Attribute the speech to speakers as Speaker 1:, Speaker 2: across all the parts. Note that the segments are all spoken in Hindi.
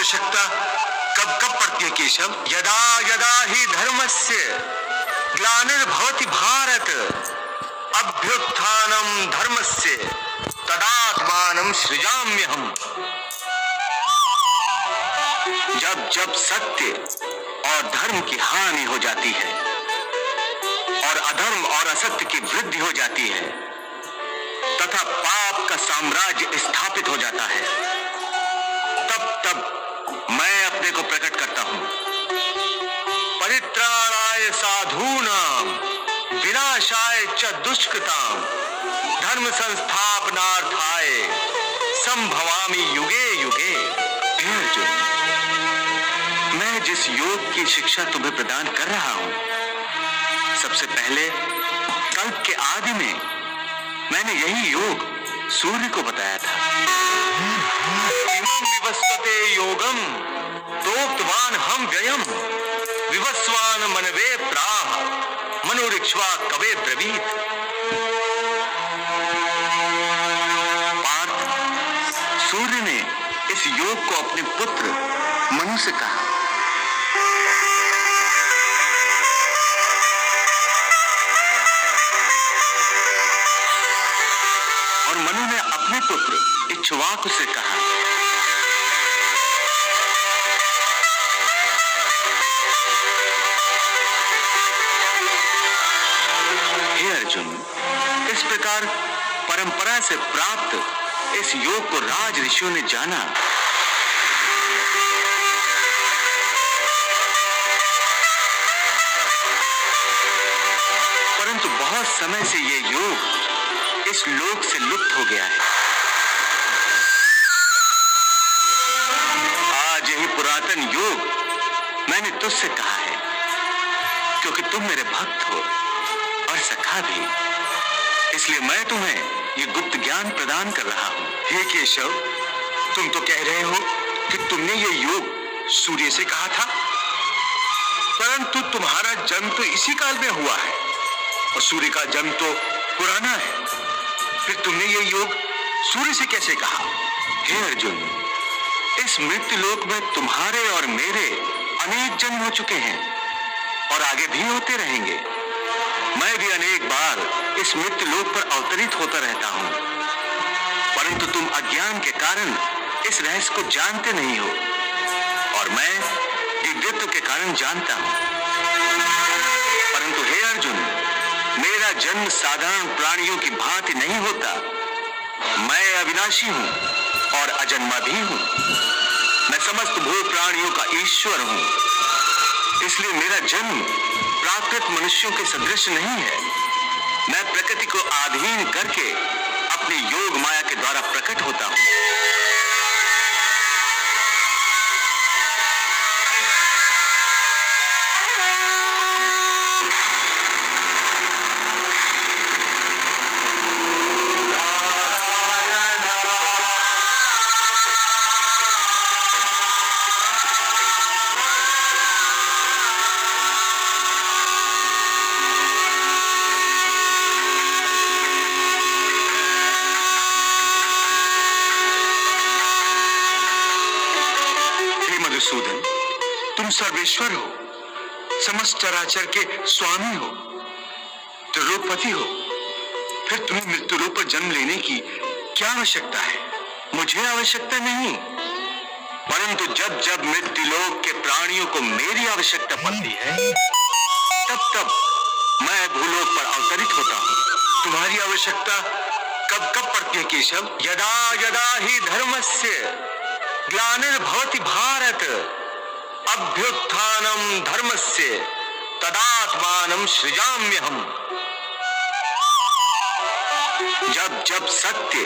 Speaker 1: आवश्यकता कब कब पड़ती है केशव?
Speaker 2: यदा यदा हि धर्मस्य ग्लानिर्भवति भारत अभ्युत्थानं धर्मस्य तदात्मानं सृजाम्यहम्। जब जब सत्य और धर्म की हानि हो जाती है और अधर्म और असत्य की वृद्धि हो जाती है तथा पाप का साम्राज्य स्थापित हो जाता है, तब तब मैं अपने को प्रकट करता हूं। परित्राणाय साधूनां विनाशाय च दुष्कृतां धर्म संस्थापनार्थाय संभवामि युगे युगे। हे अर्जुन, मैं जिस योग की शिक्षा तुम्हें प्रदान कर रहा हूं, सबसे पहले कल्प के आदि में मैंने यही योग सूर्य को बताया था। इमं विवस्वते योगम प्रोक्तवान हम व्ययम विवस्वान मनवे प्राह मनुरिक्ष्वा कवे ब्रवीत। पार्थ, सूर्य ने इस योग को अपने पुत्र मनु से कहा। और मनु ने अपने पुत्र इक्ष्वाकु से कहा। हे अर्जुन, इस प्रकार परंपरा से प्राप्त इस योग को राज ऋषियों ने जाना। परंतु बहुत समय से ये योग इस लोक से लुप्त हो गया है। आज यही पुरातन योग मैंने तुझसे कहा है, क्योंकि तुम मेरे भक्त हो और सखा भी, इसलिए मैं तुम्हें ये गुप्त ज्ञान प्रदान कर रहा हूं।
Speaker 1: हे केशव, तुम तो कह रहे हो कि तुमने ये योग सूर्य से कहा था, परंतु तुम्हारा जन्म तो इसी काल में हुआ है और सूर्य का जन्म तो पुराना है। फिर तुमने ये योग सूर्य से कैसे कहा?
Speaker 2: हे अर्जुन, इस मृत्यु लोक में तुम्हारे और मेरे अनेक जन्म हो चुके हैं और आगे भी होते रहेंगे। मैं भी अनेक बार इस मृत्यु लोक पर अवतरित होता रहता हूं, परंतु तुम अज्ञान के कारण इस रहस्य को जानते नहीं हो और मैं दिव्यत्व के कारण जानता हूं। परंतु हे अर्जुन, मेरा जन्म साधारण प्राणियों की भांति नहीं होता। मैं अविनाशी हूं और अजन्मा भी हूं। मैं समस्त भू प्राणियों का ईश्वर हूं, इसलिए मेरा जन्म प्राकृत मनुष्यों के सदृश नहीं है। मैं प्रकृति को अधीन करके अपनी योग माया के द्वारा प्रकट होता हूं।
Speaker 1: मधुसूदन, तुम सर्वेश्वर हो, समस्त चराचर के स्वामी हो, त्रिलोकपति हो, फिर तुम्हें मृत्यु लोक पर जन्म लेने की क्या आवश्यकता है?
Speaker 2: मुझे आवश्यकता नहीं, परंतु जब जब मृत्यु लोक के प्राणियों को मेरी आवश्यकता पड़ती है, तब तब मैं भूलोक पर अवतरित होता हूँ।
Speaker 1: तुम्हारी आवश्यकता कब कब पड़ती है केशव?
Speaker 2: यदा यदा हि धर्मस्य ग्लानिर्भवति भारत अभ्युत्थानं धर्मस्य तदात्मानं सृजाम्यहम्। जब जब सत्य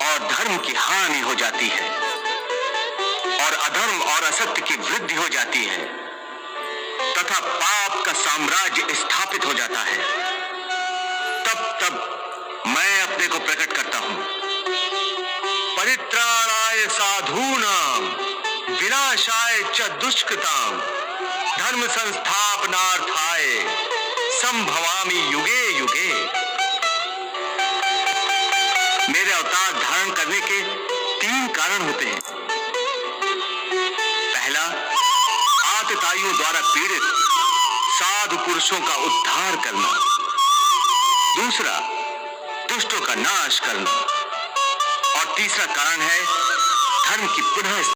Speaker 2: और धर्म की हानि हो जाती है और अधर्म और असत्य की वृद्धि हो जाती है तथा पाप का साम्राज्य स्थापित हो जाता है, तब तब मैं अपने को प्रकट करता हूं। परित्राणाय साधूनां विनाशाय च दुष्कृतां धर्म संस्थापनार्थाय संभवामि युगे युगे। मेरे अवतार धारण करने के 3 कारण होते हैं। नारियों द्वारा पीड़ित साधु पुरुषों का उद्धार करना। दूसरा, दुष्टों का नाश करना। और तीसरा कारण है धर्म की पुनः